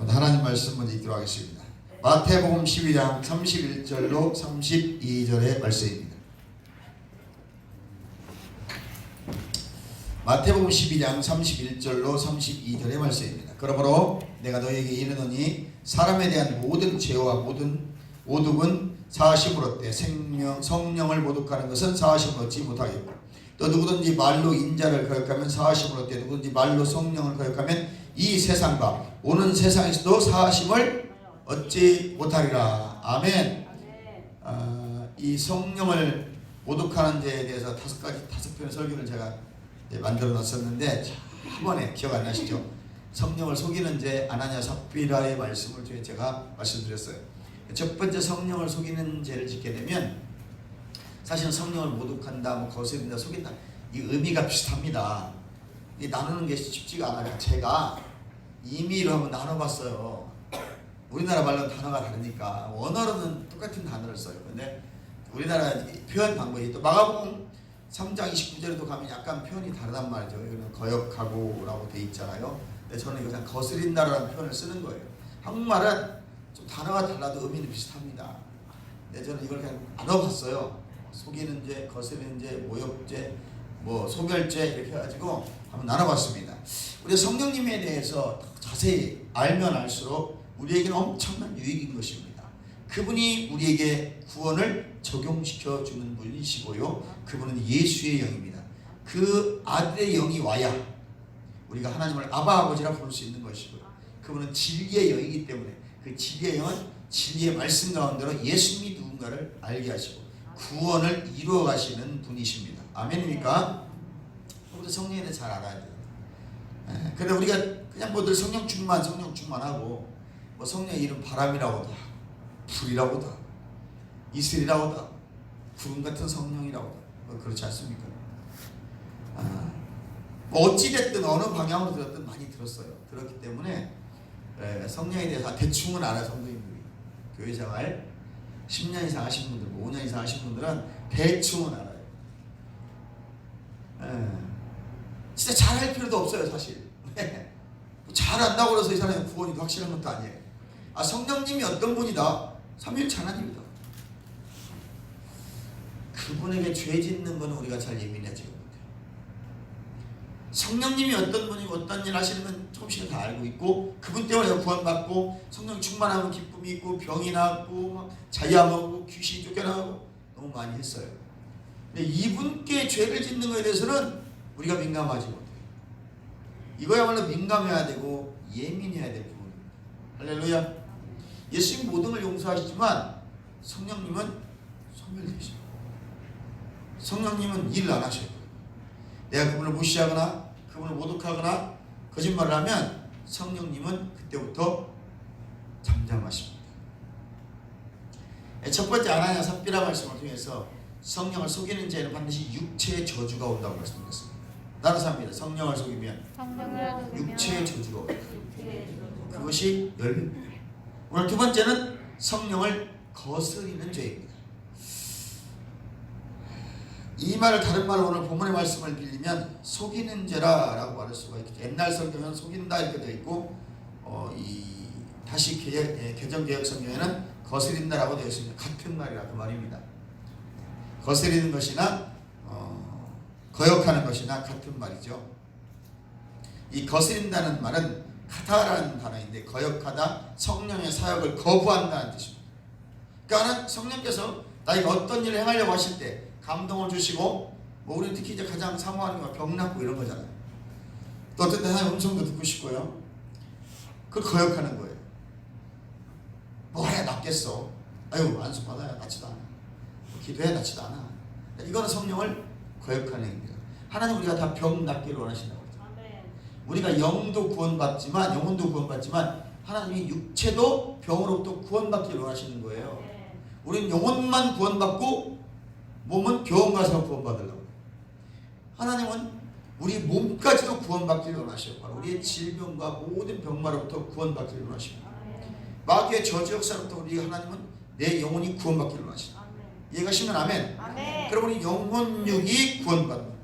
하나님 말씀 먼저 읽도록 하겠습니다. 마태복음 12장 31절로 32절의 말씀입니다. 마태복음 12장 31절로 32절의 말씀입니다. 그러므로 내가 너희에게 이르노니 사람에 대한 모든 죄와 모든 오둑은 사하심을 얻되 성령을 모독하는 것은 사하심을 얻지 못하겠고 또 누구든지 말로 인자를 거역하면 사하심을 얻되 누구든지 말로 성령을 거역하면 이 세상과 오는 세상에서도 사하심을 얻지 못하리라. 아멘. 이 성령을 모독하는 데에 대해서 다섯 편의 설교를 제가 만들어 놨었는데 한 번에 기억 안 나시죠? 성령을 속이는 죄 아나니아 삽비라의 말씀을 제가 말씀드렸어요. 첫 번째, 성령을 속이는 죄를 짓게 되면 사실은 성령을 모독한다, 거스린다, 속인다, 이 의미가 비슷합니다. 이 나누는 게 쉽지가 않아요. 제가 임의로 한번 나눠봤어요. 우리나라 말로는 단어가 다르니까 원어로는 똑같은 단어를 써요. 근데 우리나라 표현 방법이 또 마가복음 3장 29절에도 가면 약간 표현이 다르단 말이죠. 여기는 거역하고라고 돼 있잖아요. 근데 저는 이거 그냥 거스린다라는 표현을 쓰는 거예요. 한국말은 좀 단어가 달라도 의미는 비슷합니다. 근데 저는 이걸 그냥 나눠봤어요. 속이는 죄, 거스리는 죄, 모욕죄, 소멸죄 이렇게 해가지고 한번 나눠봤습니다. 우리 성령님에 대해서 자세히 알면 알수록 우리에게는 엄청난 유익인 것입니다. 그분이 우리에게 구원을 적용시켜 주는 분이시고요. 그분은 예수의 영입니다. 그 아들의 영이 와야 우리가 하나님을 아바 아버지라 부를 수 있는 것이고요. 그분은 진리의 영이기 때문에 그 진리의 영은 진리의 말씀 가운데로 예수님이 누군가를 알게 하시고 구원을 이루어 가시는 분이십니다. 아멘입니까? 우리도 성령에 대해 잘 알아야 돼요. 근데 우리가 그냥 늘 성령 충만하고 성령의 이름 바람이라고도 하고 불이라고도 하고 이슬이라고도 하고 구름 같은 성령이라고도 하고 그렇지 않습니까? 어찌됐든 어느 방향으로 들었든 많이 들었어요. 들었기 때문에 성령에 대해서 대충은 알아요. 성도님들이 교회생활 10년 이상 하신 분들, 5년 이상 하신 분들은 대충은 알아요. 진짜 잘할 필요도 없어요. 사실 잘 안다고 해서 이 사람이 구원이 확실한 것도 아니에요. 성령님이 어떤 분이다? 삼위일체 하나님이다. 그분에게 죄 짓는 거는 우리가 잘 예민해지고 성령님이 어떤 분이고 어떤 일 하시는 건 조금씩은 다 알고 있고 그분 때문에 구원받고 성령 충만하고 기쁨이 있고 병이 낫고 자유하고 귀신이 쫓겨나고 너무 많이 했어요. 근데 이분께 죄를 짓는 것에 대해서는 우리가 민감하지 못해요. 이거야말로 민감해야 되고 예민해야 될 부분입니다. 할렐루야. 예수님 모든 걸 용서하시지만 성령님은 소멸되시고 성령님은 일을 안 하셔요. 내가 그분을 무시하거나 그분을 모독하거나 거짓말을 하면 성령님은 그때부터 잠잠하십니다. 첫 번째 아나니아 삽비라 말씀을 통해서 성령을 속이는 죄는 반드시 육체의 저주가 온다고 말씀드렸습니다. 따라서 합니다. 성령을 속이면 육체의 저주가 온다. 그것이 열매입니다. 오늘 두 번째는 성령을 거스리는 죄입니다. 이 말을 다른 말로 오늘 본문의 말씀을 빌리면 속이는 죄라라고 말할 수가 있겠죠. 옛날 성경에는 속인다 이렇게 되어 있고 다시 개정개혁 성경에는 거스린다라고 되어 있습니다. 같은 말이라 그 말입니다. 거스리는 것이나 거역하는 것이나 같은 말이죠. 이 거스린다는 말은 카타라는 단어인데 거역하다, 성령의 사역을 거부한다는 뜻입니다. 그러니까 성령께서 나에게 어떤 일을 행하려고 하실 때 감동을 주시고 우리 특히 이제 가장 사모하는 게 병 낫고 이런 거잖아요. 또 어떤 때 하나님 음성도 듣고 싶고요. 그걸 거역하는 거예요. 뭐해 낫겠어. 아유 안수 받아야 낫지도 않아. 기도해 낫지도 않아. 이거는 성령을 거역하는 행위입니다. 하나님 우리가 다 병 낫기를 원하신다고 그러죠. 우리가 영도 구원받지만 영혼도 구원받지만 하나님이 육체도 병으로부터 구원받기를 원하시는 거예요. 우리는 영혼만 구원받고 몸은 병원 가서 구원받으려고. 하나님은 우리 몸까지도 구원받기를 원하셔요. 바로 우리의 질병과 모든 병마로부터 구원받기를 원하십니다. 마귀의 저주 역사로부터 우리 하나님은 내 영혼이 구원받기를 원하십니다. 이해가시면 아멘. 그럼 우리 영혼육이 구원받는 거예요.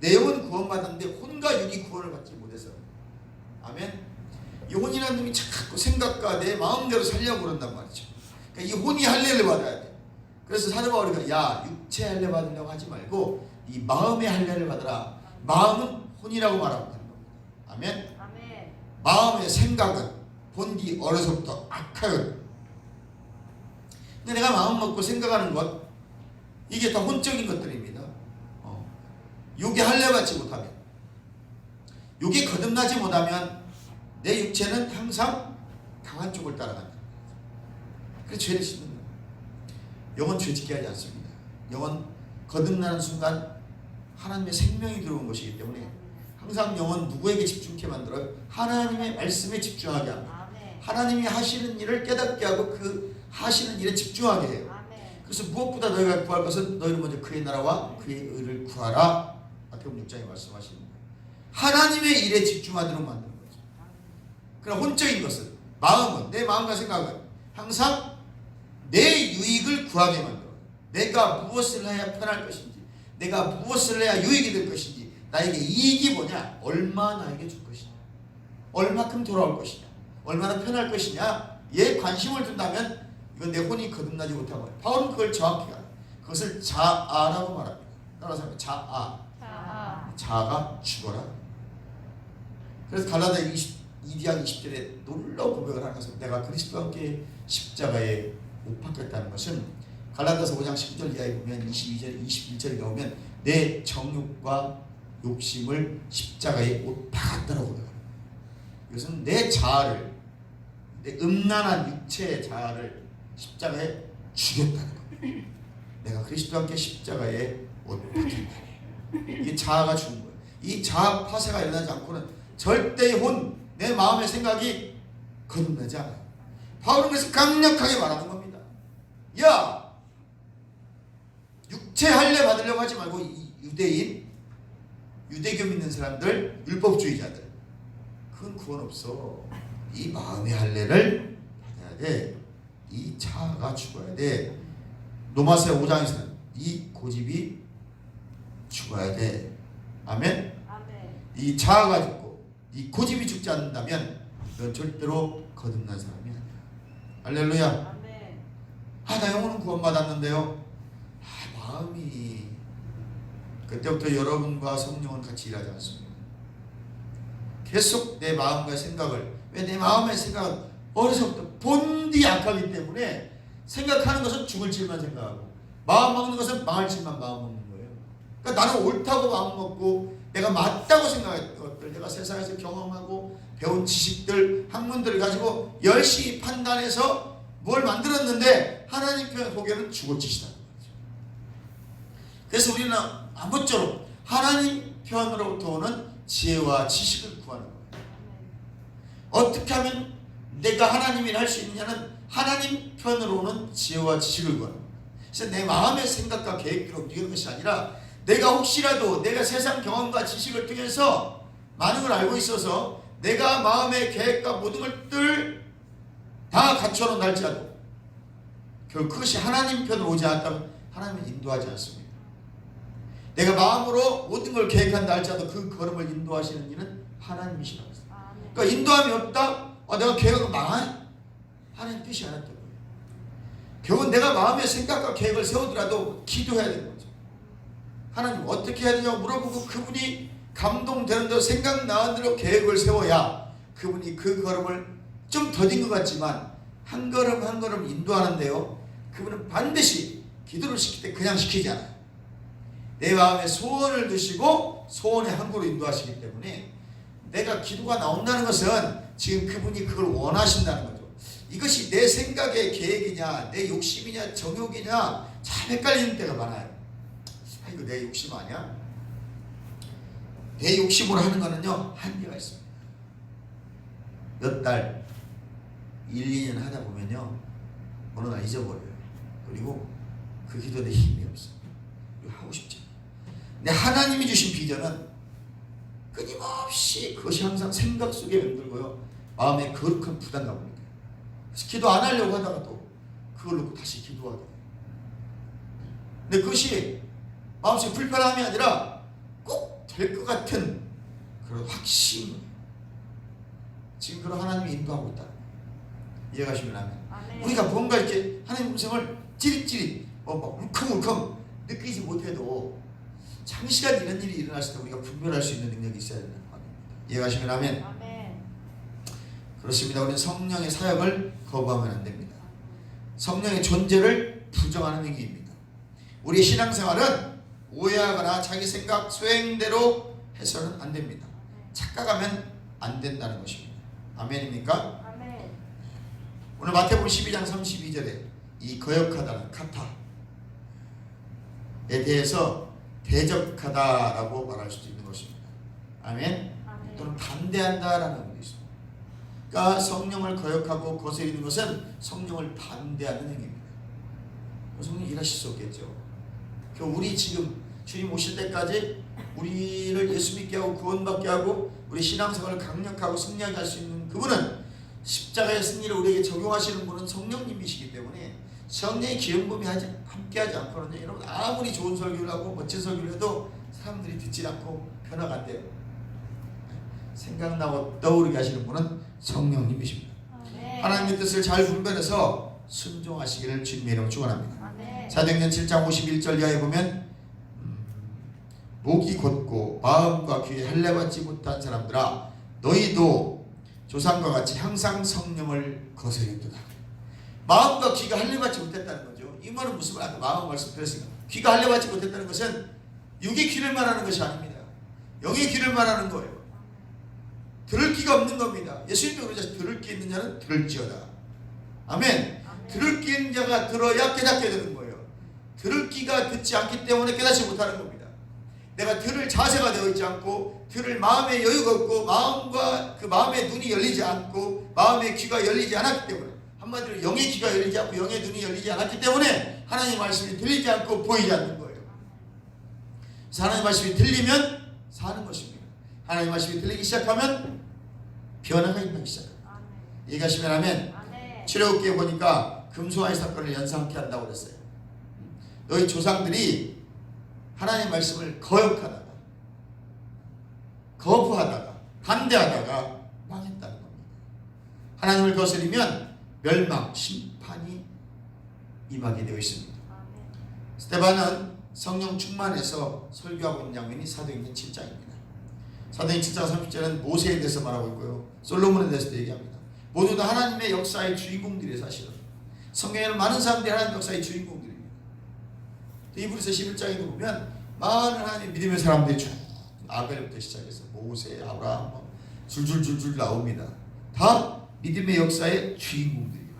내 영혼 구원받았는데 혼과 육이 구원을 받지 못해서. 아멘. 이 혼이라는 놈이 자꾸 생각과 내 마음대로 살려고 그런단 말이죠. 그러니까 이 혼이 할례를 받아야 돼. 그래서 사도 바울이 야 육체 할례 받으려고 하지 말고 이 마음의 할례를 받으라. 마음은 혼이라고 말하는 겁니다. 아멘. 아멘. 마음의 생각은 본디 어려서부터 악하거든. 근데 내가 마음 먹고 생각하는 것 이게 다 혼적인 것들입니다. 요게 할례 받지 못하면, 요게 거듭나지 못하면 내 육체는 항상 강한 쪽을 따라간다. 그래서 죄를 짓는 거예요. 영은 죄짓게 하지 않습니다. 영은 거듭나는 순간 하나님의 생명이 들어온 것이기 때문에 항상 영은 누구에게 집중케 만들어요? 하나님의 말씀에 집중하게 합니다. 하나님이 하시는 일을 깨닫게 하고 그 하시는 일에 집중하게 해요. 그래서 무엇보다 너희가 구할 것은 너희는 먼저 그의 나라와 그의 의를 구하라. 마태복음 6장에 말씀하시는 거예요. 하나님의 일에 집중하도록 만드는 거죠. 그럼 혼적인 것은 마음은, 내 마음과 생각은 항상 내 유익을 구하게 만들어요. 내가 무엇을 해야 편할 것인지, 내가 무엇을 해야 유익이 될 것인지, 나에게 이익이 뭐냐, 얼마 나에게 줄 것이냐, 얼마큼 돌아올 것이냐, 얼마나 편할 것이냐, 얘 관심을 둔다면 이건 내 혼이 거듭나지 못한 거예요. 바울은 그걸 정확히 알아요. 그것을 자아라고 말합니다. 따라서 자아. 자아가 죽어라. 그래서 갈라디아 2장 20절에 놀라운 고백을 하는 것은 내가 그리스도와 함께 십자가에 못 박혔다는 것은 갈라디아서 5장 10절 이하에 보면 22절, 21절에 보면 내 정욕과 욕심을 십자가에 못 박았다라고 고백합니다. 이것은 내 자아를, 내 음란한 육체의 자아를 십자가에 죽였다는 겁니다. 내가 그리스도와 함께 십자가에 못 박혔다. 이 자아가 죽은 거예요. 이 자아 파쇄가 일어나지 않고는 절대 혼, 내 마음의 생각이 거듭나지 않아요. 바울은 그래서 강력하게 말하는 겁니다. 야, 육체 할례 받으려고 하지 말고 이 유대인, 유대교 믿는 사람들, 율법주의자들, 그건 구원 없어. 이 마음의 할례를 받아야 돼. 이 자아가 죽어야 돼. 로마서 5장에서는 이 고집이 죽어야 돼. 아멘? 아멘. 이 자아가 죽고 이 고집이 죽지 않는다면 넌 절대로 거듭난 사람이 아니야. 할렐루야. 아멘. 나 영혼은 구원받았는데요. 마음이, 그때부터 여러분과 성령은 같이 일하지 않습니다. 계속 내 마음과 생각을, 왜 내 마음의 생각은 어려서부터 본디 약하기 때문에 생각하는 것은 죽을 질만 생각하고 마음 먹는 것은 망할 질만 마음 먹는 거예요. 그러니까 나는 옳다고 마음 먹고 내가 맞다고 생각했던 것들, 내가 세상에서 경험하고 배운 지식들, 학문들을 가지고 열심히 판단해서 뭘 만들었는데 하나님 편 보기에는 죽을 짓이다. 그래서 우리는 아무쪼록 하나님 편으로부터 오는 지혜와 지식을 구하는 거예요. 어떻게 하면 내가 하나님이 할 수 있느냐는 하나님 편으로 오는 지혜와 지식을 구하는 거예요. 그래서 내 마음의 생각과 계획대로 움직이는 것이 아니라 내가 혹시라도 내가 세상 경험과 지식을 통해서 많은 걸 알고 있어서 내가 마음의 계획과 모든 것들 다 갖춰놓은 할지라도 결국 그것이 하나님 편으로 오지 않다면 하나님은 인도하지 않습니다. 내가 마음으로 모든 걸 계획한다 할지라도 그 걸음을 인도하시는 이는 하나님이시라고 했습니다. 그러니까 인도함이 없다? 내가 계획을 망한? 하나님 뜻이 않았던 거예요. 결국은 내가 마음의 생각과 계획을 세우더라도 기도해야 되는 거죠. 하나님 어떻게 해야 되냐고 물어보고 그분이 감동되는 대로 생각나는 대로 계획을 세워야 그분이 그 걸음을 좀 더딘 것 같지만 한 걸음 한 걸음 인도하는데요. 그분은 반드시 기도를 시킬 때 그냥 시키지 않아요. 내 마음에 소원을 두시고 소원의 항구로 인도하시기 때문에 내가 기도가 나온다는 것은 지금 그분이 그걸 원하신다는 거죠. 이것이 내 생각의 계획이냐 내 욕심이냐 정욕이냐 참 헷갈리는 때가 많아요. 이거 내 욕심 아니야? 내 욕심으로 하는 거는요 한계가 있습니다. 몇 달, 1, 2년 하다 보면요 어느 날 잊어버려요. 그리고 그 기도에 힘이 없어요. 이거 하고 싶지 않아요. 근데 하나님이 주신 비전은 끊임없이 그것이 항상 생각 속에 맴돌고요 마음에 거룩한 부담감을 느껴요. 그래서 기도 안 하려고 하다가도 그걸 놓고 다시 기도하게 돼요. 근데 그것이 마음속에 불편함이 아니라 꼭 될 것 같은 그런 확신. 지금 그런 하나님이 인도하고 있다. 이해가시면 하면 아멘. 우리가 뭔가 이렇게 하나님 음성을 찌릿찌릿 울컹울컹 느끼지 못해도 장시간 이런 일이 일어났을 때 우리가 분별할 수 있는 능력이 있어야 된다는 말입니다. 이해가시면 하면 아멘. 그렇습니다. 우리는 성령의 사역을 거부하면 안 됩니다. 성령의 존재를 부정하는 행위입니다. 우리의 신앙생활은 오해하거나 자기 생각 소행대로 해서는 안 됩니다. 착각하면 안 된다는 것입니다. 아멘입니까? 아멘. 오늘 마태복음 12장 32절에 이 거역하다는 카타에 대해서 대적하다라고 말할 수도 있는 것입니다. 아멘. 아멘. 또는 반대한다라는 의미도 있습니다. 그러니까 성령을 거역하고 거스리는 것은 성령을 반대하는 행위입니다. 성령 일하실 수 없겠죠. 우리 지금 주님 오실 때까지 우리를 예수 믿게 하고 구원받게 하고 우리 신앙생활을 강력하고 승리하게 할 수 있는 그분은 십자가의 승리를 우리에게 적용하시는 분은 성령님이시기 때문에 성령의 기름부음이 함께하지 않거든요. 여러분 아무리 좋은 설교를 하고 멋진 설교를 해도 사람들이 듣지 않고 변화가 안 돼요. 생각나고 떠오르게 하시는 분은 성령님이십니다. 아멘. 하나님의 뜻을 잘 분별해서 순종하시기를 주님의 이름으로 축원합니다. 아멘. 사도행전 7장 51절 이하에 보면 목이 곧고 마음과 귀에 할례받지 못한 사람들아 너희도 조상과 같이 항상 성령을 거스렸도다. 마음과 귀가 할례받지 못했다는 거죠. 이 말은 무슨 말? 아까 마음 말씀드렸습니다. 귀가 할례받지 못했다는 것은 육의 귀를 말하는 것이 아닙니다. 영의 귀를 말하는 거예요. 들을 귀가 없는 겁니다. 예수님도 그러죠. 들을 귀 있는 자는 들을지어다. 아멘. 들을 귀 있는 자가 들어야 깨닫게 되는 거예요. 들을 귀가 듣지 않기 때문에 깨닫지 못하는 겁니다. 내가 들을 자세가 되어 있지 않고 들을 마음의 여유가 없고 마음과 그 마음의 눈이 열리지 않고 마음의 귀가 열리지 않았기 때문에 한마디로 영의 귀가 열리지 않고 영의 눈이 열리지 않았기 때문에 하나님의 말씀이 들리지 않고 보이지 않는 거예요. 그래서 하나님의 말씀이 들리면 사는 것입니다. 하나님의 말씀이 들리기 시작하면 변화가 일어나기 시작합니다. 이해가시면 하면 출애굽기에 보니까 금송아지 사건을 연상케 한다고 그랬어요. 너희 조상들이 하나님의 말씀을 거역하다가 거부하다가 반대하다가 망했다는 겁니다. 하나님을 거스리면 멸망, 심판이 임하게 되어 있습니다. 스데반은 성령 충만해서 설교하고 있는 장면이 사도행전 7장입니다. 사도행전 7장 30절은 모세에 대해서 말하고 있고요. 솔로몬에 대해서도 얘기합니다. 모두 다 하나님의 역사의 주인공들이 사실은 성경에는 많은 사람들이 하나님의 역사의 주인공들입니다. 이브리서 11장에 보면 많은 하나님의 믿음의 사람들이 쭉 아벨부터 시작해서 모세, 아브라함 줄줄줄줄 나옵니다. 다 믿음의 역사의 주인공들이에요.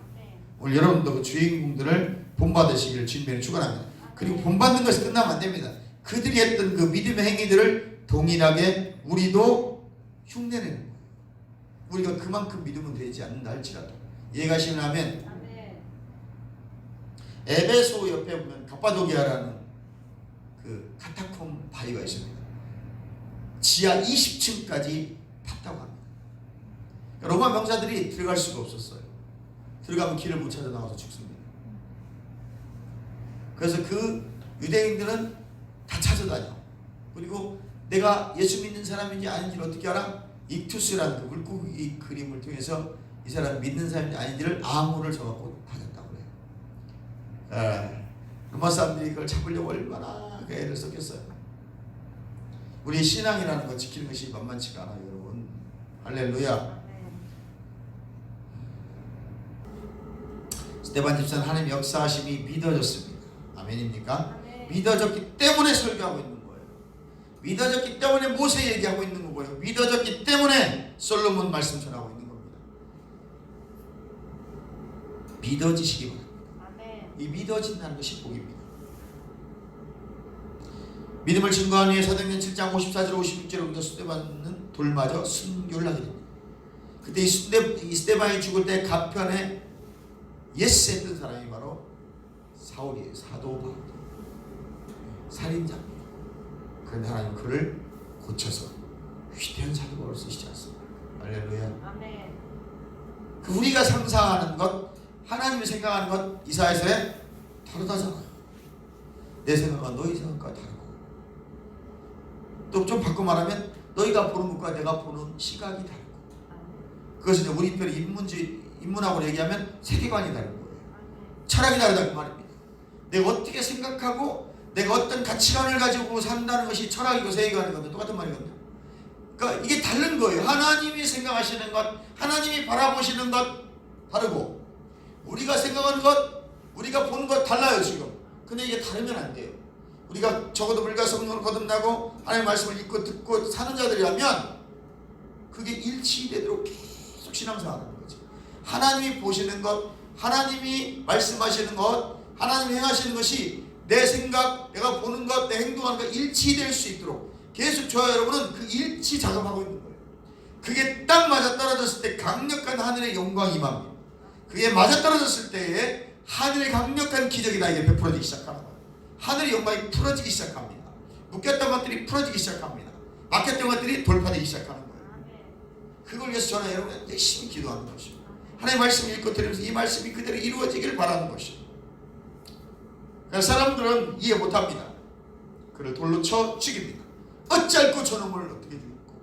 오늘 여러분도 그 주인공들을 본받으시기를 주님의 축원합니다. 그리고 본받는 것이 끝나면 안 됩니다. 그들이 했던 그 믿음의 행위들을 동일하게 우리도 흉내내는 거예요. 우리가 그만큼 믿으면 되지 않는다 할지라도. 이해가시면 하면 에베소 옆에 보면 갑바도기아라는 그 카타콤 바위가 있습니다. 지하 20층까지 탔다고 합니다. 로마 병사들이 들어갈 수가 없었어요. 들어가면 길을 못 찾아 나와서 죽습니다. 그래서 그 유대인들은 다 찾아다녀. 그리고 내가 예수 믿는 사람인지 아닌지를 어떻게 알아? 익투스라는 그 물고기 그림을 통해서 이 사람 믿는 사람인지 아닌지를 암호를 정하고 다녔다고 그래요. 로마 사람들이 그걸 잡으려고 얼마나 그 애를 썼겠어요. 우리 신앙이라는 거 지키는 것이 만만치가 않아요, 여러분. 할렐루야. 스데반 집사는 하나님 역사하심이 믿어졌습니다. 아멘입니까? 믿어졌기 때문에 설교하고 있는 거예요. 믿어졌기 때문에 모세 얘기하고 있는 거고요. 믿어졌기 때문에 솔로몬 말씀 전하고 있는 겁니다. 믿어지시기 바랍니다. 이 믿어진다는 것이 복입니다. 믿음을 증거하는 후에 사도행전 7장 54절 56절에 우리가 스데반은 돌맞아 순교를 하게 됩니다. 그때 이 스데반이 죽을 때 가편에 예스 했던 사람이 바로 사울이에요. 사도 바울 살인자입니다. 그런데 하나님 그를 고쳐서 위대한 사도 바울을 쓰시지 않습니다. 할렐루야. 아멘. 그 우리가 상상하는 것, 하나님이 생각하는 것 이사야서에 다르다잖아요. 내 생각과 너희 생각과 다르고 또 좀 바꿔 말하면 너희가 보는 것과 내가 보는 시각이 다르고 그것은 이제 우리 편의 인문학으로 얘기하면 세계관이 다른 거예요. 철학이 다르다 그 말입니다. 내가 어떻게 생각하고 내가 어떤 가치관을 가지고 산다는 것이 철학이고 세계관이거든요. 똑같은 말이거든요. 그러니까 이게 다른 거예요. 하나님이 생각하시는 것, 하나님이 바라보시는 것 다르고 우리가 생각하는 것, 우리가 보는 것 달라요 지금. 근데 이게 다르면 안 돼요. 우리가 적어도 물과 성령을 거듭나고 하나님의 말씀을 읽고 듣고 사는 자들이라면 그게 일치되도록 계속 신앙생활하는 거죠. 하나님이 보시는 것, 하나님이 말씀하시는 것, 하나님이 행하시는 것이 내 생각, 내가 보는 것, 내 행동하는 것 일치될 수 있도록 계속 저와 여러분은 그 일치 작업하고 있는 거예요. 그게 딱 맞아떨어졌을 때 강력한 하늘의 영광이 임합니다. 그게 맞아떨어졌을 때에 하늘의 강력한 기적이 나에게 베풀어지기 시작합니다. 하늘의 영광이 풀어지기 시작합니다. 묶였던 것들이 풀어지기 시작합니다. 막혔던 것들이 돌파되기 시작하는 거예요. 그걸 위해서 저는 여러분 열심히 기도하는 것이고 하나님의 말씀을 읽고 들으면서 이 말씀이 그대로 이루어지길 바라는 것이고 사람들은 이해 못합니다. 그를 돌로 쳐 죽입니다. 어찌할꼬 저놈을 어떻게 죽였고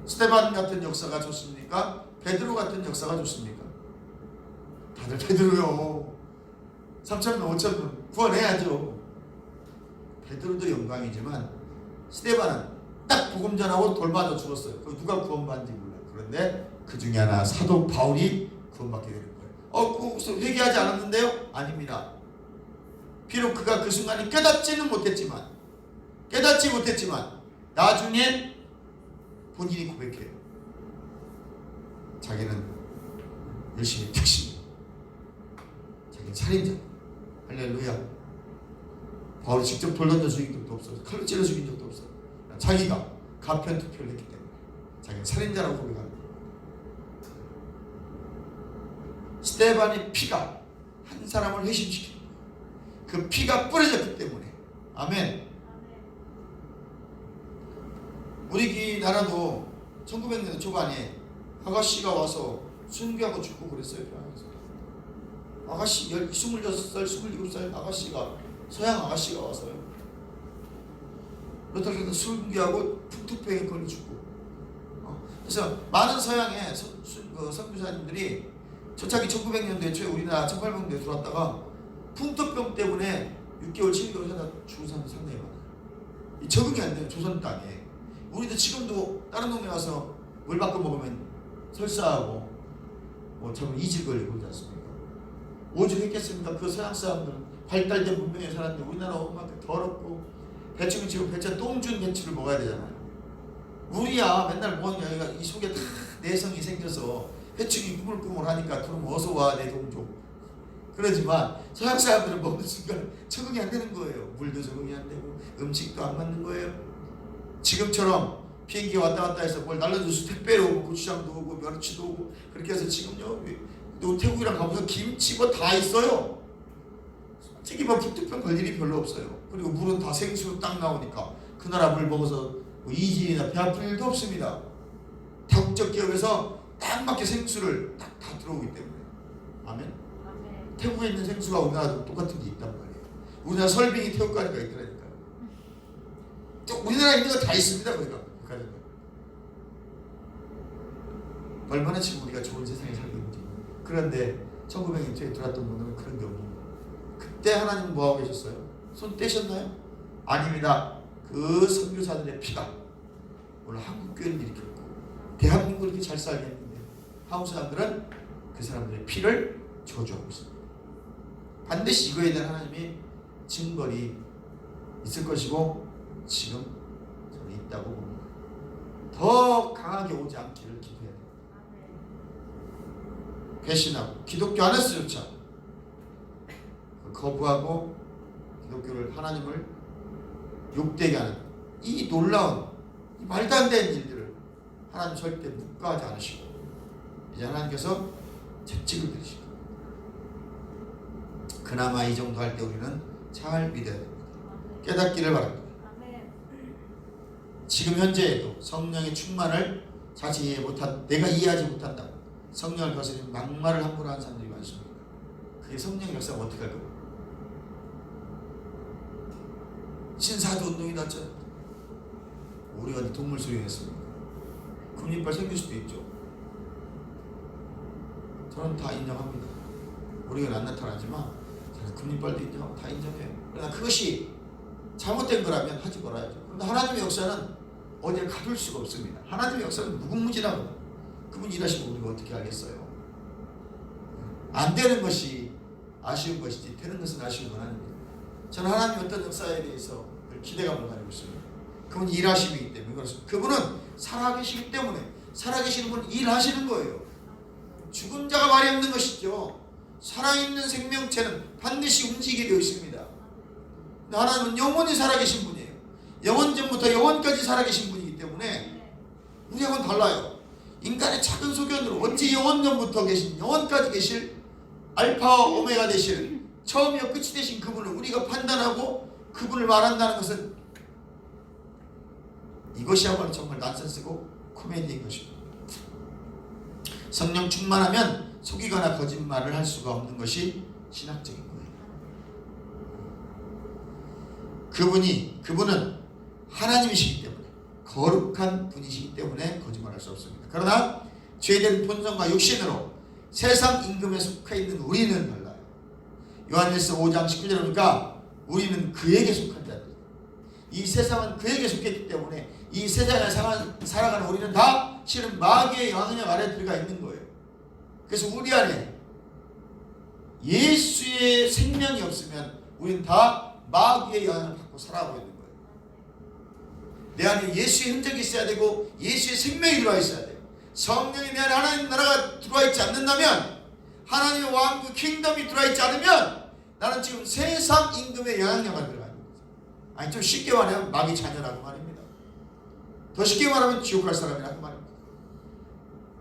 스데반 같은 역사가 좋습니까? 베드로 같은 역사가 좋습니까? 다들 베드로요. 3,000명 5,000명 구원해야죠. 베드로도 영광이지만 스데반은 딱 복음 전하고 돌 맞아 죽었어요. 그 누가 구원받는지 몰라요. 그런데 그 중에 하나 사도 바울이 구원받게 되는 거예요. 그것을 회개하지 않았는데요? 아닙니다. 비록 그가 그 순간에 깨닫지 못했지만 나중에 본인이 고백해요. 자기는 열심히 택시, 자기는 살인자. 할렐루야. 바울이 직접 돌 던져 죽인 적도 없어요. 칼로 찔러 죽인 적도 없어요. 자기가 가편 투표를 했기 때문에 자기는 살인자라고 고백합니다. 스데반의 피가 한 사람을 회심시킨 거예요. 그 피가 뿌려졌기 때문에. 아멘. 우리 나라도 1900년대 초반에 아가씨가 와서 순교하고 죽고 그랬어요. 아가씨 26살, 27살 아가씨가 서양 아가씨가 와서요. 그렇다고 순교하고 풍토병에 걸려 죽고. 그래서 많은 서양의 선교사님들이 저차기 1900년대 초에 우리나라 1800년대에 들어왔다가 풍토병 때문에 6개월, 7개월 살다 죽은 사람이 상당히 많아요. 적응이 안 돼요. 조선 땅에. 우리도 지금도 다른 동네 와서 물 바꿔 먹으면 설사하고 참 이질 걸리고 그러지 않습니까? 오죽했겠습니까? 그 서양 사람들은 발달된 문명에 살았는데 우리나라 엄마한테 더럽고 배추 치고 배추 똥준 배추를 먹어야 되잖아요. 우리야 맨날 뭐냐 이 속에 다 내성이 생겨서 회충이 꾸물꾸물하니까 그럼 어서 와 내 동족. 그러지만 서양 사람들은 먹는 순간 적응이 안 되는 거예요. 물도 적응이 안 되고 음식도 안 맞는 거예요. 지금처럼 비행기 왔다 갔다 해서 뭘 날려줘서 택배로 오고 고추장도 오고 멸치도 오고 그렇게 해서 지금요 또 태국이랑 가보면 김치 뭐 다 있어요. 특히 뭐 북두병 걸 일이 별로 없어요. 그리고 물은 다 생수로 딱 나오니까 그 나라 물 먹어서 뭐 이질이나 배 아픈 일도 없습니다. 다국적 기업에서 딱 맞게 생수를 다 들어오기 때문에. 아멘. 태국에 있는 생수가 우리나라도 똑같은 게 있단 말이에요. 우리나라 설빙이 태국 가니까 있더라니까요. 또 우리나라에 있는 거 다 있습니다. 거기가. 얼마나 지금 우리가 좋은 세상에 살고 있는지. 그런데 1900년대에 들어왔던 분들은 그런 게 없는 거예요. 그때 하나님 뭐하고 계셨어요? 손 떼셨나요? 아닙니다. 그 선교사들의 피가 오늘 한국교회를 일으켰고 대한민국을 이렇게 잘 살게 했는데 한국 사람들은 그 사람들의 피를 저주하고 있습니다. 반드시 이거에 대한 하나님의 징벌이 있을 것이고 지금 저는 있다고 봅니다. 더 강하게 오지 않기를 기도해야 돼요. 배신하고 기독교 안에서조차 거부하고 기독교를 하나님을 욕되게 하는 이 놀라운 이 말도 안 되는 일들을 하나님 절대 묵과하지 않으시고 이제 하나님께서 채찍을 들으시고 그나마 이 정도 할 때 우리는 잘 믿어야 됩니다. 깨닫기를 바랍니다. 지금 현재에도 성령의 충만을 자칫 내가 이해하지 못한다고 성령을 거스린 막말을 함부로 하는 사람들이 많습니다. 그게 성령의 역사가 어떻게 할 겁니까? 신사도 운동이 났잖아요. 우리 어디 동물 소리 냈습니까? 금리빨 생길 수도 있죠. 저는 다 인정합니다. 우리가 안 나타나지만 저는 금리빨도 인정하고 다 인정해요. 그러나 그것이 잘못된 거라면 하지 말아야죠. 그런데 하나님의 역사는 어디에 가둘 수가 없습니다. 하나님의 역사는 무궁무진하거든요. 그분 일하시면 우리가 어떻게 알겠어요? 안 되는 것이 아쉬운 것이지 되는 것은 아쉬운 건 아닙니다. 저는 하나님의 어떤 역사에 대해서 기대감을 가지고 있습니다. 그분 일하심이기 때문에 그렇습니다. 그분은 살아계시기 때문에 살아계시는 분은 일하시는 거예요. 죽은 자가 말이 없는 것이죠. 살아있는 생명체는 반드시 움직이게 되어 있습니다. 하나님은 영원히 살아계신 분이에요. 영원전부터 영원까지 살아계신 분이기 때문에 우리하고는 달라요. 인간의 작은 소견으로 어찌 영원전부터 계신 영원까지 계실 알파와 오메가 되실 처음이요 끝이 되신 그분을 우리가 판단하고 그분을 말한다는 것은 이것이야말로 정말 난센스고 코미디인 것입니다. 성령 충만하면 속이거나 거짓말을 할 수가 없는 것이 신학적인 거예요. 그분은 하나님이시기 때문에 거룩한 분이시기 때문에 거짓말할 수 없습니다. 그러나 죄된 본성과 육신으로 세상 임금에 속해 있는 우리는 달라요. 요한일서 5장 19절에 보니까 우리는 그에게 속한 자들. 이 세상은 그에게 속했기 때문에 이 세상에 살아가는 우리는 다 실은 마귀의 영향력 아래 들어가 있는 거예요. 그래서 우리 안에 예수의 생명이 없으면 우리는 다 마귀의 영향을 받고 살아가고 있는 거예요. 내 안에 예수의 흔적이 있어야 되고 예수의 생명이 들어와 있어야 돼요. 성령이 내 안에 하나님 나라가 들어와 있지 않는다면, 하나님의 왕국 킹덤이 들어와 있지 않으면 나는 지금 세상 임금의 영향력을 들어가 있는 거죠. 아니 좀 쉽게 말하면 마귀 자녀라고 말입니다. 더 쉽게 말하면 지옥 갈 사람이라고 말입니다.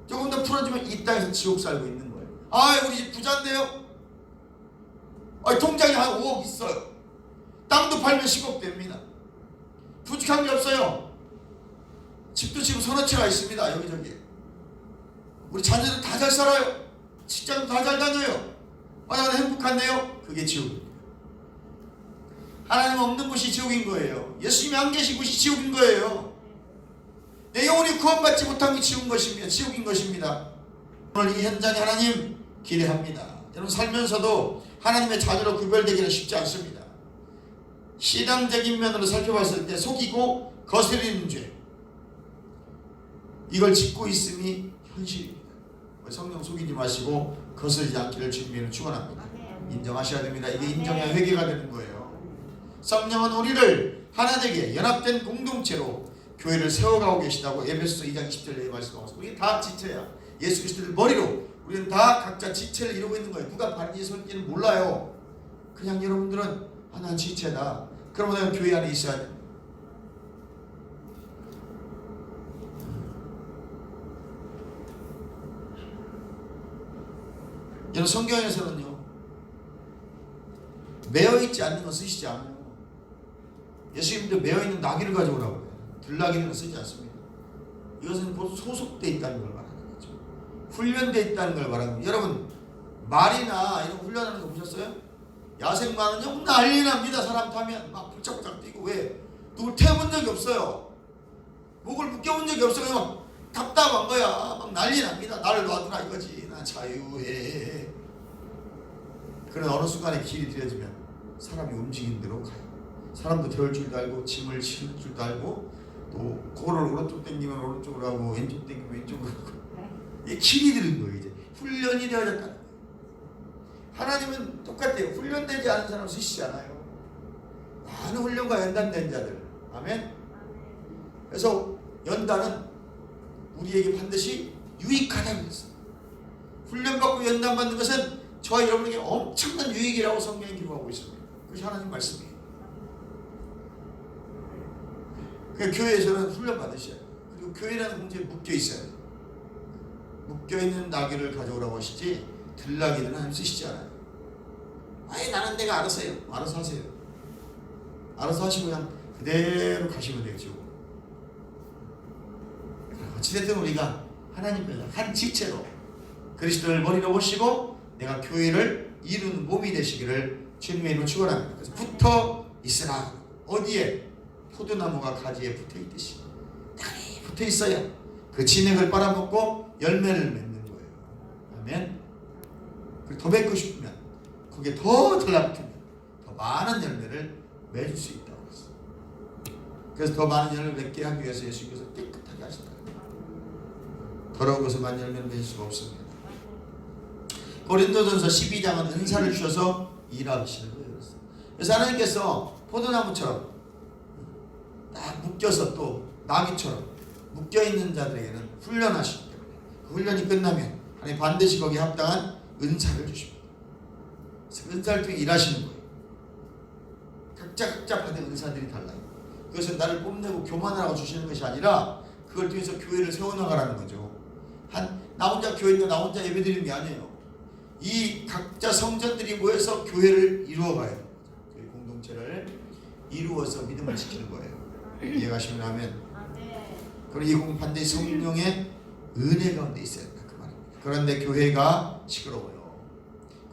조금 더 풀어주면 이 땅에서 지옥 살고 있는 거예요. 아 우리 집 부자인데요. 통장에 한 5억 있어요. 땅도 팔면 10억 됩니다. 부족한 게 없어요. 집도 지금 서너 채가 있습니다. 여기저기. 우리 자녀들 다 잘 살아요. 직장도 다 잘 다녀요. 나는 행복한데요. 그게 지옥입니다. 하나님 없는 곳이 지옥인 거예요. 예수님이 안 계신 곳이 지옥인 거예요. 내 영혼이 구원받지 못한 게 지옥인 것입니다. 오늘 이 현장에 하나님 기대합니다. 여러분 살면서도 하나님의 자녀로 구별되기는 쉽지 않습니다. 신앙적인 면으로 살펴봤을 때 속이고 거스리는 죄, 이걸 짓고 있음이 현실입니다. 성령 속이지 마시고 거스르지 않기를 주님께는 축원합니다. 인정하셔야 됩니다. 이게 인정해야 회개가 되는 거예요. 성령은 우리를 하나 되게 연합된 공동체로 교회를 세워가고 계시다고 에베소서 2장 20절에 말씀하고, 우리 다 지체야. 예수 그리스도를 머리로 우리는 다 각자 지체를 이루고 있는 거예요. 누가 바른지 설지는 몰라요. 그냥 여러분들은 난 지체다. 그러면 내가 교회 안에 있어야 돼. 여러분 성경에서는요 매어있지 않는 건 쓰시지 않아요. 예수님도 매어있는 나귀를 가져오라고 해요. 들나귀는 쓰지 않습니다. 이것은 곧 소속되어 있다는 걸 말하는 거죠. 훈련되어 있다는 걸 말하는 거예요. 여러분 말이나 이런 훈련하는 거 보셨어요? 야생마는요 난리 납니다. 사람 타면 막 불짝불짝 뛰고. 왜? 누굴 태워본 적이 없어요. 목을 묶여본 적이 없어요. 그냥 답답한 거야. 막 난리 납니다. 나를 놔두라 이거지. 난 자유해. 그런 어느 순간에 길이 들여지면 사람이 움직이는 대로 가요. 사람도 태울 줄도 알고 짐을 실을 줄도 알고, 또 코를 오른쪽 당기면 오른쪽으로 하고 왼쪽 당기면 왼쪽으로 하고, 이게 길이 들은 거예요. 이제 훈련이 되어졌다는 거예요. 하나님은 똑같아요. 훈련되지 않은 사람 쓰시지 않아요. 많은 훈련과 연단된 자들. 아멘. 그래서 연단은 우리에게 반드시 유익하다고 했어요. 훈련받고 연단받는 것은 저와 여러분에게 엄청난 유익이라고 성경이 기록하고 있습니다. 그것이 하나님 말씀이에요. 그러니까 교회에서는 훈련받으셔야 돼요. 그리고 교회라는 공지에 묶여 있어야 돼요. 묶여있는 나귀를 가져오라고 하시지 들나귀는 하나님 쓰시지 않아요. 아예 나는 내가 알아서 해요. 알아서 하세요. 알아서 하시고 그냥 그대로 가시면 되죠. 어찌됐든 우리가 하나님께서 한 지체로 그리스도를 머리로 모시고 내가 교회를 이루는 몸이 되시기를 주님의 이름으로 축원합니다. 그래서 붙어 있으라. 어디에? 포도나무가 가지에 붙어 있듯이 땅에 붙어 있어야 그 진액을 빨아먹고 열매를 맺는 거예요. 아멘. 더 맺고 싶으면 거기에 더 달라붙으면 더 많은 열매를 맺을 수 있다고 했어요. 그래서 더 많은 열매를 맺게 하기 위해서 예수님께서 깨끗하게 하신다. 더러운 것을만 열매를 맺을 수가 없습니다. 고린도전서 12장은 은사를 주셔서 일하시는 거예요. 그래서 하나님께서 포도나무처럼 딱 묶여서 또 나귀처럼 묶여있는 자들에게는 훈련하시기 때문에 그 훈련이 끝나면 하나님 반드시 거기에 합당한 은사를 주십니다. 그래서 은사를 통해 일하시는 거예요. 각자 받은 은사들이 달라요. 그것은 나를 뽐내고 교만하라고 주시는 것이 아니라 그걸 통해서 교회를 세워나가라는 거죠. 나 혼자 교회니까 나 혼자 예배드리는 게 아니에요. 이 각자 성전들이 모여서 교회를 이루어가요. 교회 공동체를 이루어서 믿음을 지키는 거예요. 이해가시면 하면. 그리고 이 공은 반드시 성령의 은혜 가운데 있어야 된다 그 말입니다. 그런데 교회가 시끄러워요.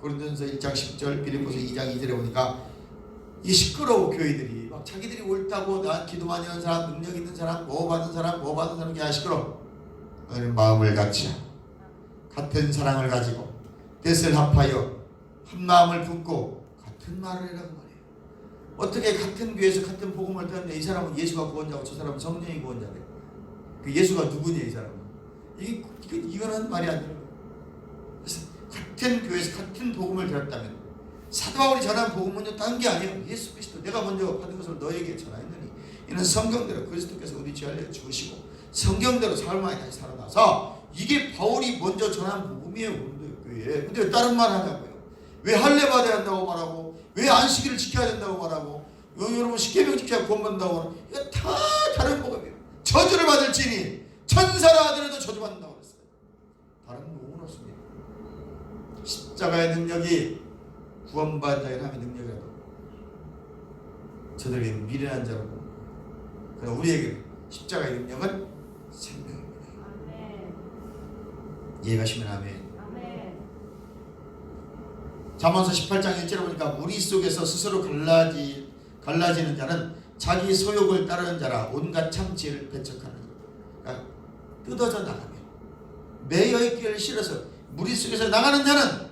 고린도전서 1장 10절, 빌립보서 2장 2절에 보니까 이 시끄러워 교회들이 막 자기들이 옳다고 나 기도 많이 하는 사람, 능력 있는 사람, 뭐 받은 사람 야 시끄러워. 너희는 마음을 같이 같은 사랑을 가지고 뜻을 합하여 한 마음을 품고 같은 말을 해라고 말해요. 어떻게 같은 교회에서 같은 복음을 듣는데 이 사람은 예수가 구원자고 저 사람은 성령이 구원자래. 그 예수가 누구냐 이 사람은. 이거는 말이 안 되는 거예요. 그래서 같은 교회에서 같은 복음을 들었다면 사도 바울이 전한 복음은요 딴 게 아니에요. 예수 그리스도 내가 먼저 받은 것을 너에게 전하였느니 이는 성경대로 그리스도께서 우리 죄를 죽으시고 성경대로 사흘 만에 다시 살아나서 이게 바울이 먼저 전한 복음이에요. 교회에. 근데 왜 다른 말 하냐고요. 왜 할례 받아야 한다고 말하고 왜 안식일을 지켜야 된다고 말하고 여러분 십계명 지켜야 구원받는다고 말하고 이거 다 다른 복음이에요. 저주를 받을지니 천사라 하더라도 저주받는다고 그랬어요. 다른 복음은 없습니다. 십자가의 능력이 구원받은 자에게 하나님의 능력이라도 저들에게 미련한 자라고. 그러나 우리에게 십자가의 능력은 생명입니다. 이해가시면 아멘. 잠언서 18장 1절에 보니까 무리 속에서 스스로 갈라지는 자는 자기 소욕을 따르는 자라 온갖 참지혜를 배척하는 자. 그러니까 뜯어져 나가면 매여있기를 싫어서 무리 속에서 나가는 자는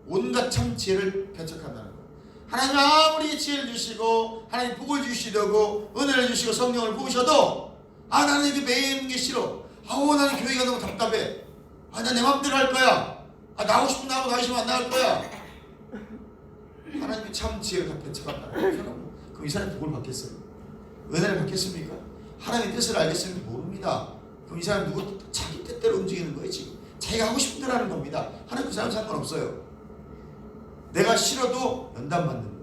온갖 참지혜를 배척한다는 거예요. 하나님 아무리 지혜를 주시고 하나님 복을 주시려고 은혜를 주시고 성령을 부으셔도 나는 이게 매이는 게 싫어. 나는 교회가 너무 답답해. 나 내 맘대로 할 거야. 나가고 싶으면 나가고 나가고 싶으면 안 나갈 거야. 하나님이 참 지혜를 다 배척한다. 그럼 이 사람이 복을 받겠어요? 은혜를 받겠습니까? 하나님의 뜻을 알겠습니까? 모릅니다. 그럼 이 사람이 누구 자기 뜻대로 움직이는 거예요. 지금 자기가 하고 싶은 대로 하는 겁니다. 하나님 그 사람 상관없어요. 내가 싫어도 연단받는 거예요.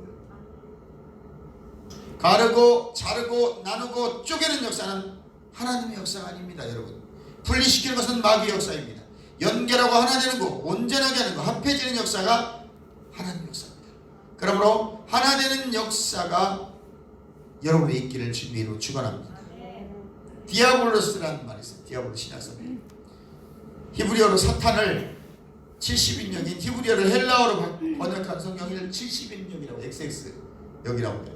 가르고 자르고 나누고 쪼개는 역사는 하나님의 역사가 아닙니다. 여러분 분리시키는 것은 마귀의 역사입니다. 연결하고 하나 되는 거, 온전하게 하는 거, 합해지는 역사가 하나님의 역사입니다. 그러므로 하나 되는 역사가 여러분의 있기를 주님으로 축원합니다. 디아블로스라는 말이 있어요. 디아블로 신약성에 히브리어로 사탄을 70인역인 히브리어를 헬라어로 번역한 성경을 70인역이라고 XX 여기라고 해요.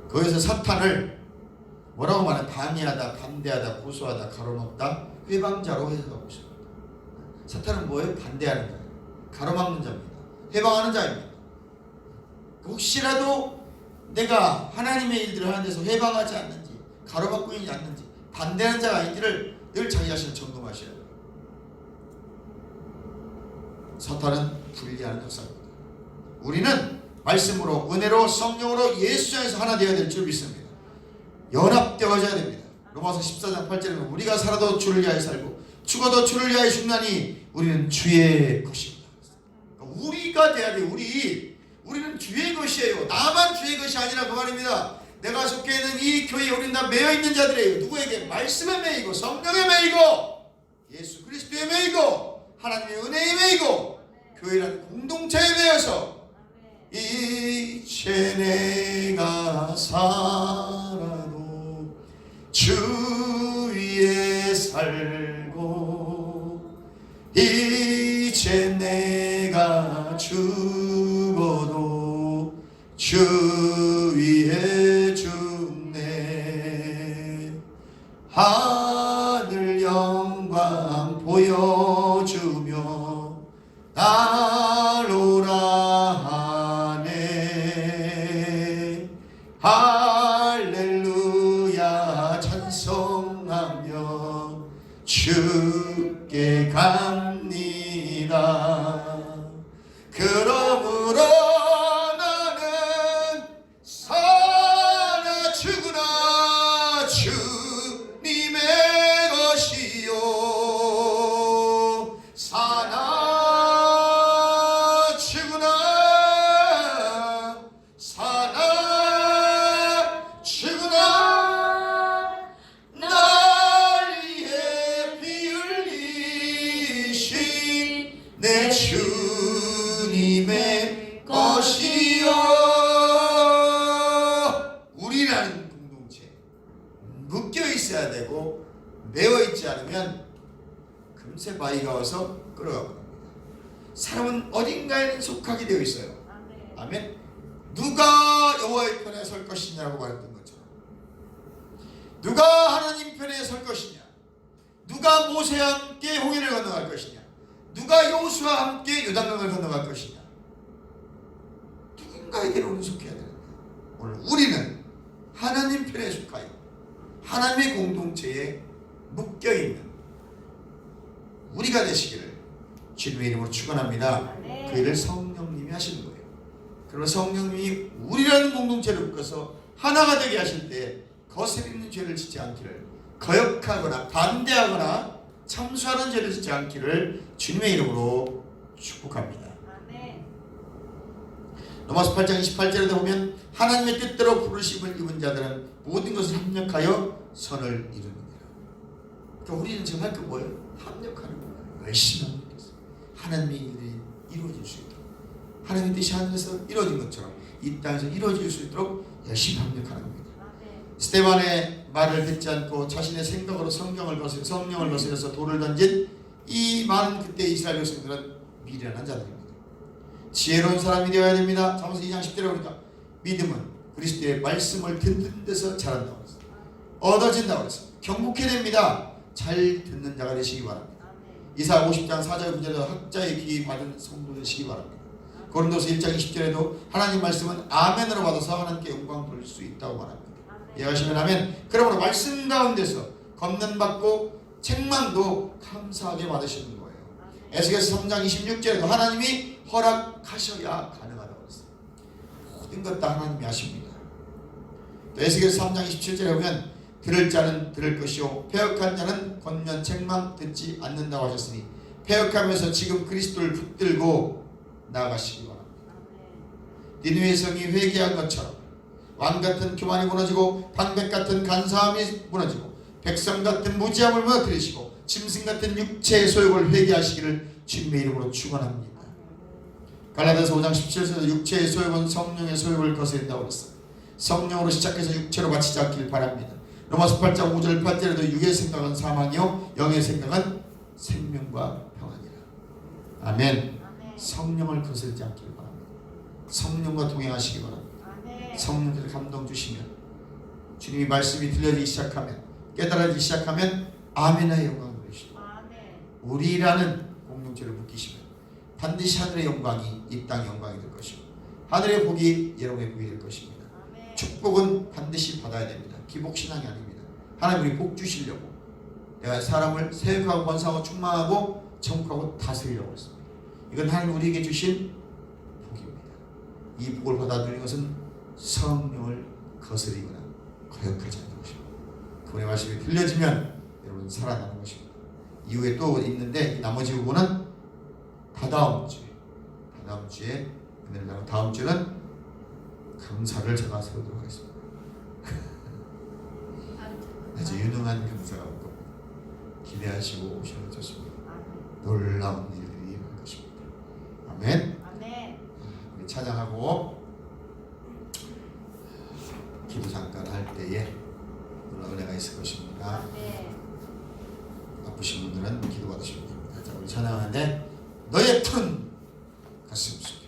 거기서 사탄을 뭐라고 말하면 방해하다, 반대하다, 고소하다, 가로막다, 회방자로 해석하고 있습니다. 사탄은 뭐예요? 반대하는 자예요. 가로막는 자입니다. 해방하는 자입니다. 혹시라도 내가 하나님의 일들을 하는 데서 해방하지 않는지, 가로막고 있지 않는지, 반대하는 자가 아닌지를 늘 자기 자신을 점검하셔야 돼요. 사탄은 분리하는 역사입니다. 우리는 말씀으로, 은혜로, 성령으로 예수 안에서 하나 되어야 될 줄 믿습니다. 연합되어져야 됩니다. 로마서 14장 8절에 우리가 살아도 주를 위하여 살고 죽어도 주를 위하여 죽나니 우리는 주의 것입니다. 그러니까 우리가 돼야 돼요. 우리는 주의 것이에요. 나만 주의 것이 아니라 그 말입니다. 내가 속해 있는 이 교회에 우리는 다 매여있는 자들이에요. 누구에게? 말씀에 매이고 성령에 매이고 예수 그리스도에 매이고 하나님의 은혜에 매이고 교회라는 공동체에 매여서 이제 내가 살아도 주 위에 살고 이제 내가 죽어도 주 위에 죽네. 하늘 영광 보여주며 나로라 하네. 할렐루야 찬송하며 주께 갑니다. 그러므로 나는 살아 죽으나 주님의 것이요 사나 죽으나 날 위해 피 흘리신 내 주님의 것이요. 우리라는 공동체 묶여 있어야 되고 매어 있지 않으면 금세 바위가 와서 끌어가고 합니다. 사람은 어딘가에는 속하게 되어 있어요. 아멘. 누가 여호와의 편에 설 것이냐고 말했던 것처럼 누가 하나님 편에 설 것이냐, 누가 모세와 함께 홍해를 건너갈 것이냐, 누가 여호수아와 함께 요단강을 건너갈 것이냐, 누군가에게는 우리는 속해야 되는데 오늘 우리는 하나님 편에 속하여 하나님의 공동체에 묶여있는 우리가 되시기를 주님의 이름으로 축원합니다. 그 일을 성령님이 하시는 거예요. 그러나 성령님이 우리라는 공동체를 묶어서 하나가 되게 하실 때 거슬 있는 죄를 짓지 않기를, 거역하거나 반대하거나 참수하는 죄를 짓지 않기를 주님의 이름으로 축복합니다. 로마서 8장 28절에 보면 하나님의 뜻대로 부르심을 입은 자들은 모든 것을 협력하여 선을 이루느니라. 그러니까 우리는 지금 할 게 뭐예요? 합력하는 거예요. 열심히 하는 거예요. 하나님의 일이 이루어질 수 있도록, 하나님의 뜻이 하늘에서 이루어진 것처럼 이 땅에서 이루어질 수 있도록 열심히 합력하는 겁니다. 스데반의 말을 듣지 않고 자신의 생각으로 성령을 거스려서 돌을 던진 이 많은 그때 이스라엘 백성들은 미련한 자들입니다. 지혜로운 사람이 되어야 됩니다. 잠언서 2장 10절에 보니까 믿음은 그리스도의 말씀을 듣는 데서 자란다고 했어요. 얻어진다고 했어요. 경국해야 됩니다. 잘 듣는 자가 되시기 바랍니다. 이사 50장 4절 9절에도 학자의 귀 받은 성도 되시기 바랍니다. 고린도서 1장 20절에도 하나님 말씀은 아멘으로 받아서 하나님께 영광 돌릴 수 있다고 말합니다. 이해하시면 아멘. 그러므로 말씀 가운데서 건면받고 책망도 감사하게 받으시는 거예요. 에스겔서 3장 26절에도 하나님이 허락하셔야 가능하다고 했어요. 모든 것 다 하나님이 하십니다. 또 에스겔서 3장 27절에 보면 들을 자는 들을 것이요 패역한 자는 권면 책망 듣지 않는다고 하셨으니 패역하면서 지금 그리스도를 붙들고 나아가시기 바랍니다. 니느웨 성이 회개한 것처럼 왕같은 교만이 무너지고 방백같은 간사함이 무너지고 백성같은 무지함을 무너뜨리시고 짐승같은 육체의 소욕을 회개하시기를 주님의 이름으로 축원합니다. 갈라디아서 5장 17절에서 육체의 소욕은 성령의 소욕을 거스린다고 했어요. 성령으로 시작해서 육체로 마치지 않길 바랍니다. 로마서 8장 5절 8절에도 육의 생각은 사망이요 영의 생각은 생명과 평안이라. 아멘. 성령을 거스르지 않길 바랍니다. 성령과 동행하시기 바랍니다. 성령께서 감동 주시면, 주님이 말씀이 들려지기 시작하면, 깨달아지기 시작하면 아멘의 영광을 누리시고 우리라는 공동체를 묶이시면 반드시 하늘의 영광이 이 땅의 영광이 될 것이고 하늘의 복이 여러분의 복이 될 것입니다. 축복은 반드시 받아야 됩니다. 기복신앙이 아닙니다. 하나님 우리 복 주시려고 내가 사람을 세력하고 번성하고 충만하고 정복하고 다스리려고 했습니다. 이건 하나님 우리에게 주신 복입니다. 이 복을 받아들이는 것은 성령을 거스리거나 거역하지 않는 것입니다. 그분의 말씀이 들려지면 여러분 살아나는 것입니다. 이후에 또 있는데 나머지 부분은 다다음 주에 은혜를 다음 주는 강사를 제가 세우도록 하겠습니다. 아주 유능한 강사가 올 겁니다. 기대하시고 오시면 좋습니다. 놀라운 일들이 일어날 것입니다. 아멘. 우리 찬양하고 기도 잠깐 할 때에 은혜가 있을 것입니다. 아프신 분들은 기도 받으시면 됩니다. 자, 우리 찬양하는데 너의 푸른 가슴 속에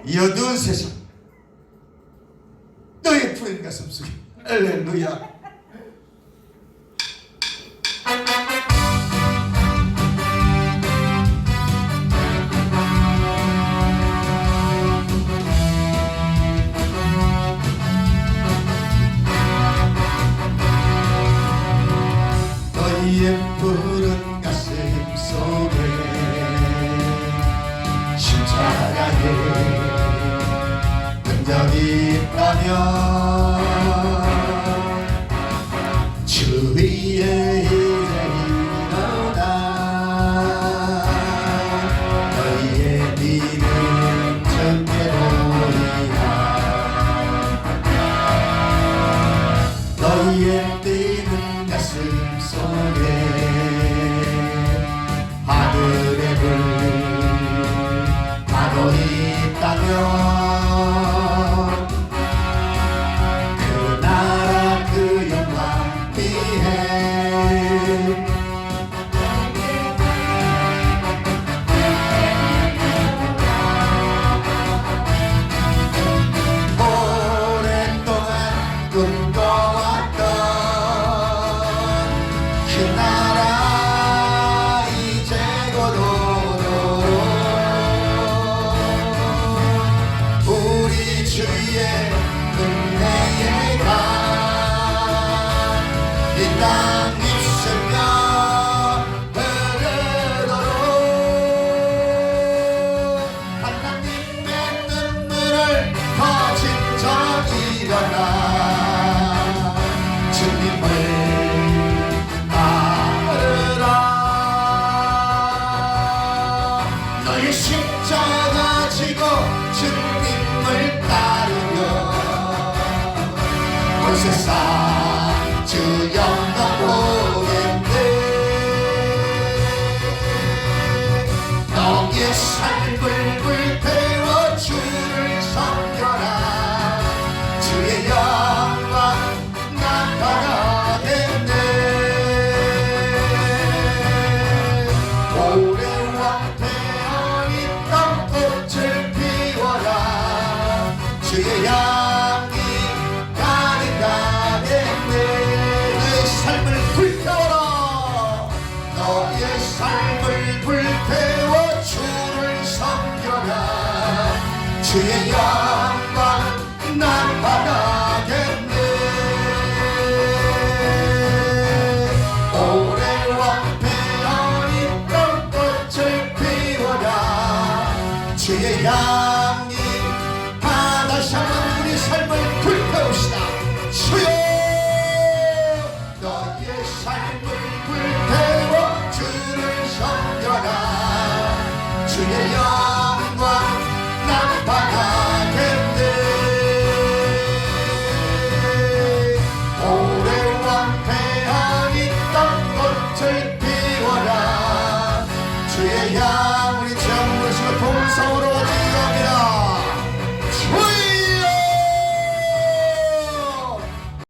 이 어두운 세상 너의 푸른 가슴 속에 할렐루야 주위에 일어나 너희의 믿음 전개로리라 너희의 뛰는 가슴 속에 하늘의 불 바로 있다면 그 나라 그 영광 위에 오랫동안 꿈꿔왔던 그 나라 이제 곧 오도록 우리 주의 은혜의 강 이 땅 입술며 흐르도록 하나님의 눈물을 거진 적 일어나 주님을 따르라 너의 십자가 지고 주님을 따르며 온 세상 주 영광 보겠네 너의 삶을 불태워 주를 섬겨라 주의 영광 나타나겠네 오래와 태어있던 꽃을 피워라 주의 양이 가는 가겠네 너의 삶을 불태워라 너의 삶을 불태워 주를 섬겨라 주의 영광 나타나겠네 오래와 태어있던 꽃을 피워라 주의 양이 다시 한번 우리 삶을 불태웁시다 주여 너의 삶을 불태워 주를 섬겨라 주의 영